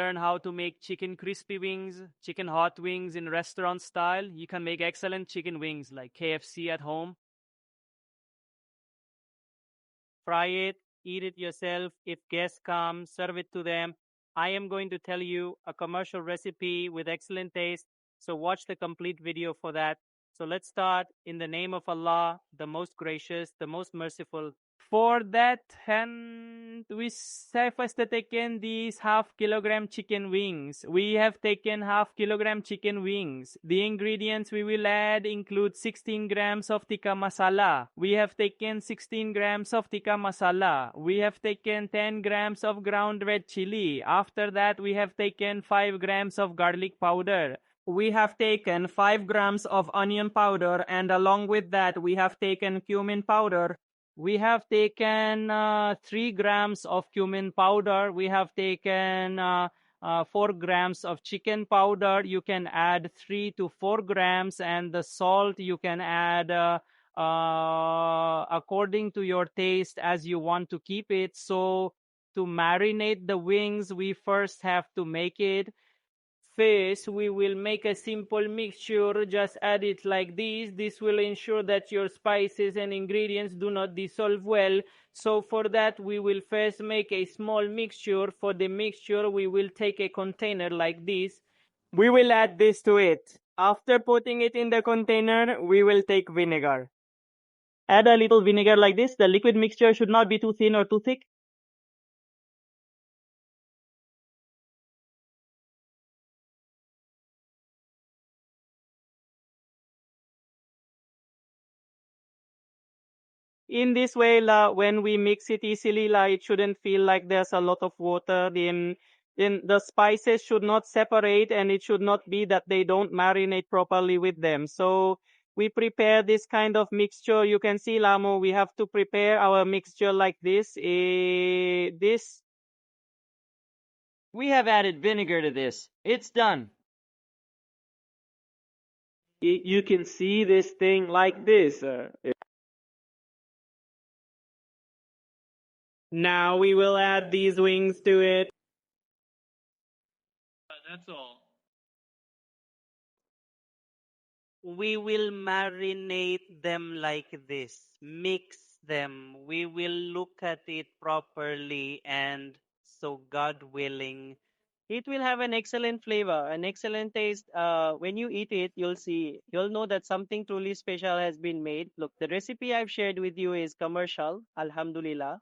learn how to make chicken crispy wings, chicken hot wings in restaurant style. You can make excellent chicken wings like KFC at home. Fry it, eat it yourself. If guests come, serve it to them. I am going to tell you a commercial recipe with excellent taste. So watch the complete video for that. So let's start in the name of Allah, the most gracious, the most merciful. For that, and we have first taken these half-kilogram chicken wings. We have taken half-kilogram chicken wings. The ingredients we will add include 16 grams of tikka masala. We have taken 16 grams of tikka masala. We have taken 10 grams of ground red chili. After that, we have taken 5 grams of garlic powder. We have taken 5 grams of onion powder, and along with that, we have taken cumin powder. We have taken 3 grams of cumin powder. We have taken 4 grams of chicken powder. You can add 3 to 4 grams, and the salt you can add according to your taste as you want to keep it. So to marinate the wings, we first have to make it. First, we will make a simple mixture. Just add it like this. This will ensure that your spices and ingredients do not dissolve well. So for that, we will first make a small mixture. For the mixture, we will take a container like this. We will add this to it. After putting it in the container, we will take vinegar. Add a little vinegar like this. The liquid mixture should not be too thin or too thick. In this way, when we mix it easily, it shouldn't feel like there's a lot of water. Then the spices should not separate, and it should not be that they don't marinate properly with them. So we prepare this kind of mixture. You can see, Lamo, we have to prepare our mixture like this. We have added vinegar to this. It's done. You can see this thing like this. Now we will add these wings to it. That's all. We will marinate them like this. Mix them. We will look at it properly, and so God willing, it will have an excellent flavor, an excellent taste. When you eat it, you'll know that something truly special has been made. Look, the recipe I've shared with you is commercial. Alhamdulillah.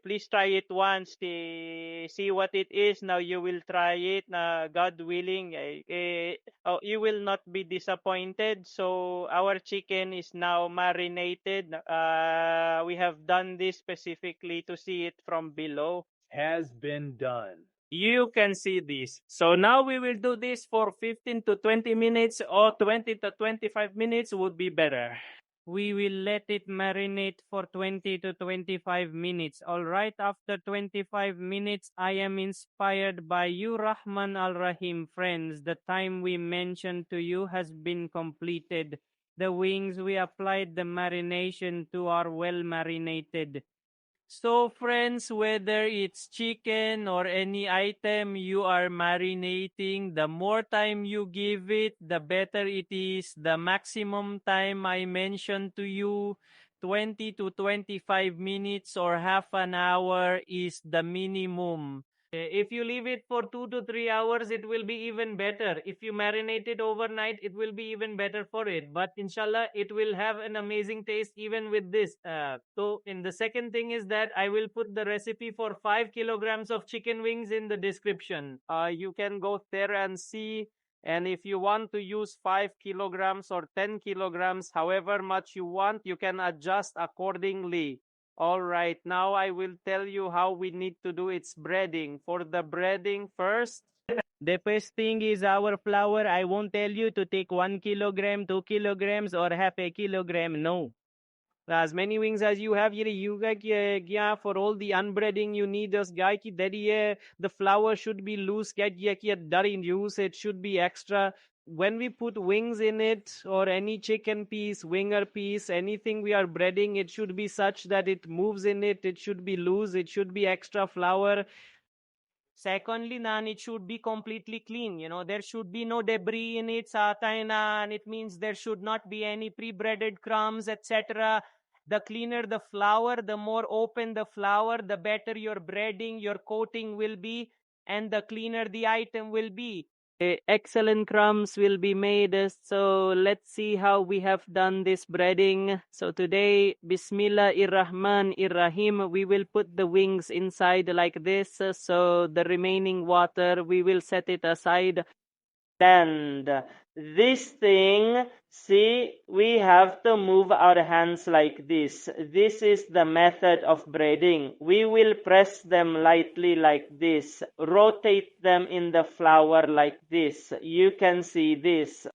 Please try it once, see what it is. Now you will try it. God willing, you will not be disappointed. So our chicken is now marinated. We have done this specifically to see it from below. Has been done. You can see this. So now we will do this for 15 to 20 minutes, or 20 to 25 minutes would be better. We will let it marinate for 20 to 25 minutes. All right, after 25 minutes, I am inspired by you, Rahman Al-Rahim friends. The time we mentioned to you has been completed. The wings we applied the marination to are well marinated. So friends, whether it's chicken or any item you are marinating, the more time you give it, the better it is. The maximum time I mentioned to you, 20 to 25 minutes or half an hour is the minimum. If you leave it for 2 to 3 hours, it will be even better. If you marinate it overnight, it will be even better for it. But inshallah, it will have an amazing taste even with this. So, in the second thing is that I will put the recipe for 5 kilograms of chicken wings in the description. You can go there and see. And if you want to use 5 kilograms or 10 kilograms, however much you want, you can adjust accordingly. All right, now I will tell you how we need to do its breading. For the breading first, the first thing is our flour. I won't tell you to take 1 kilogram, 2 kilograms, or half a kilogram. No. As many wings as you have, for all the unbreading you need us the flour should be loose, it should be extra. When we put wings in it, or any chicken piece, winger piece, anything we are breading, it should be such that it moves in it. It should be loose. It should be extra flour. Secondly, nan, it should be completely clean. There should be no debris in it. Satainan, it means there should not be any pre-breaded crumbs, etc. The cleaner the flour, the more open the flour, the better your breading, your coating will be, and the cleaner the item will be. Excellent crumbs will be made. So let's see how we have done this breading. So today, Bismillahirrahmanirrahim, we will put the wings inside like this. So the remaining water, we will set it aside. And this thing, see, we have to move our hands like this. This is the method of braiding. We will press them lightly like this, rotate them in the flour like this. You can see this.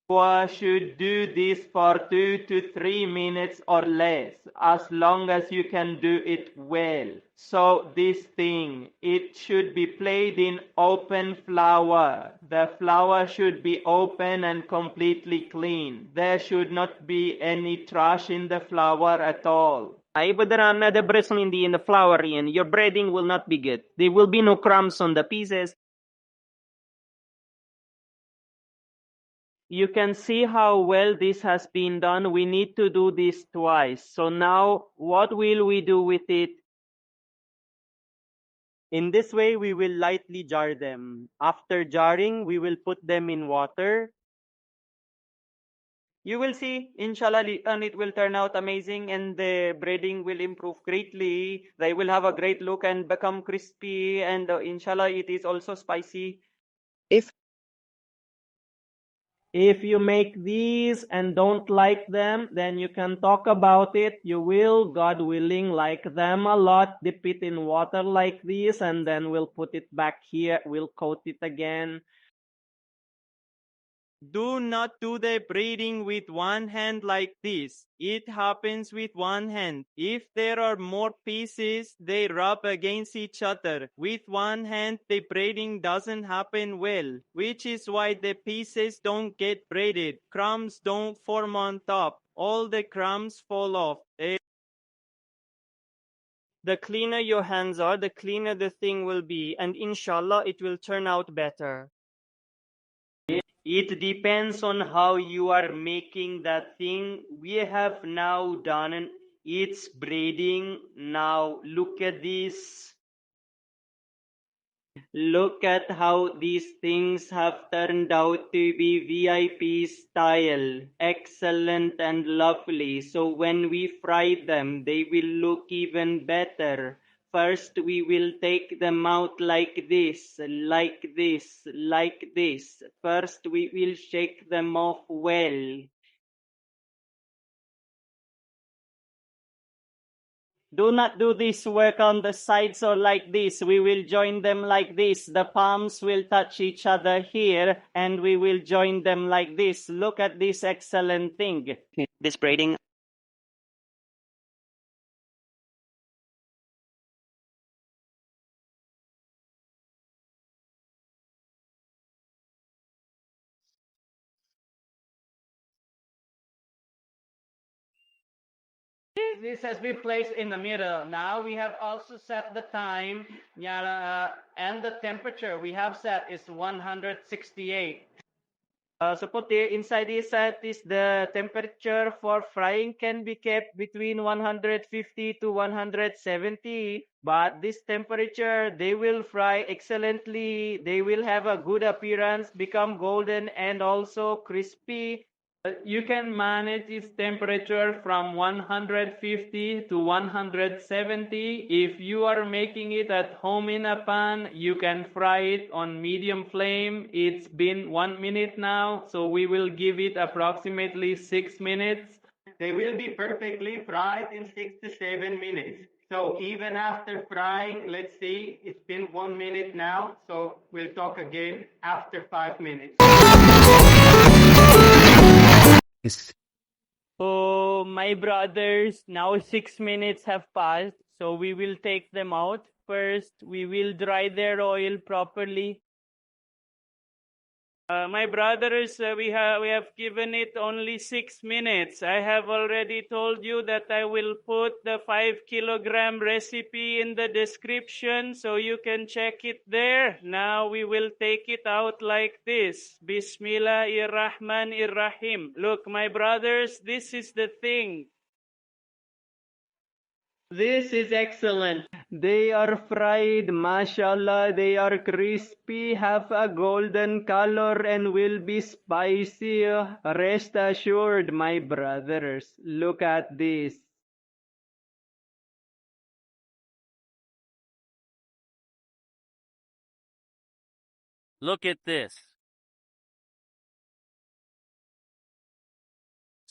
We should do this for 2 to 3 minutes or less, as long as you can do it well. So this thing, it should be played in open flour. The flour should be open and completely clean. There should not be any trash in the flour at all. The bristle in the flour, and your breading will not be good. There will be no crumbs on the pieces. You can see how well this has been done. We need to do this twice. So now, what will we do with it? In this way, we will lightly jar them. After jarring, we will put them in water. You will see, inshallah, and it will turn out amazing, and the breading will improve greatly. They will have a great look and become crispy, and inshallah, it is also spicy. If you make these and don't like them, then you can talk about it. You will, God willing, like them a lot. Dip it in water like this, and then we'll put it back here. We'll coat it again. Do not do the braiding with one hand like this. It happens with one hand. If there are more pieces, they rub against each other. With one hand, the braiding doesn't happen well, which is why the pieces don't get braided. Crumbs don't form on top. All the crumbs fall off. The cleaner your hands are, the cleaner the thing will be, and inshallah, it will turn out better. It depends on how you are making that thing. We have now done its braiding. Now look at this. Look at how these things have turned out to be VIP style. Excellent and lovely. So when we fry them, they will look even better. First, we will take them out like this, like this, like this. First, we will shake them off well. Do not do this work on the sides or like this. We will join them like this. The palms will touch each other here, and we will join them like this. Look at this excellent thing. This braiding. This has been placed in the middle. Now we have also set the time, and the temperature we have set is 168. So put here inside this set is the temperature for frying can be kept between 150 to 170. But this temperature, they will fry excellently. They will have a good appearance, become golden and also crispy. You can manage its temperature from 150 to 170. If you are making it at home in a pan, you can fry it on medium flame. It's been 1 minute now, so we will give it approximately 6 minutes. They will be perfectly fried in 6 to 7 minutes. So even after frying, let's see, it's been 1 minute now, so we'll talk again after 5 minutes. Oh, my brothers, now 6 minutes have passed, so we will take them out. First, we will dry their oil properly. My brothers, we have given it only 6 minutes. I have already told you that I will put the 5 kilogram recipe in the description so you can check it there. Now we will take it out like this. Bismillahirrahmanirrahim. Look, my brothers, this is the thing. This is excellent. They are fried, mashallah. They are crispy, have a golden color, and will be spicy. Rest assured, my brothers. Look at this. Look at this.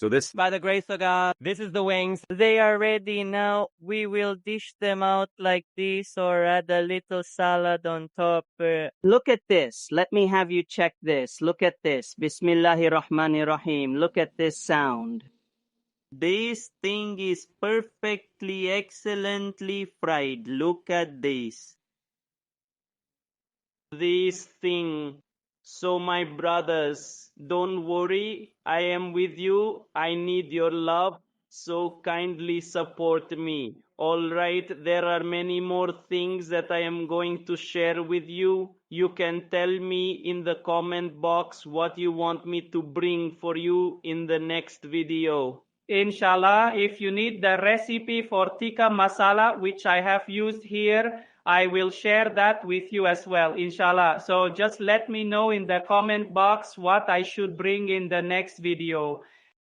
So this, By the grace of God, this is the wings. They are ready now. We will dish them out like this or add a little salad on top. Look at this. Let me have you check this. Look at this. Bismillahirrahmanirrahim. Look at this sound. This thing is perfectly, excellently fried. Look at this. This thing. So, my brothers, don't worry. I am with you. I need your love. So, kindly support me. All right, there are many more things that I am going to share with you. You can tell me in the comment box what you want me to bring for you in the next video. Inshallah, if you need the recipe for tikka masala, which I have used here, I will share that with you as well, inshallah. So just let me know in the comment box what I should bring in the next video.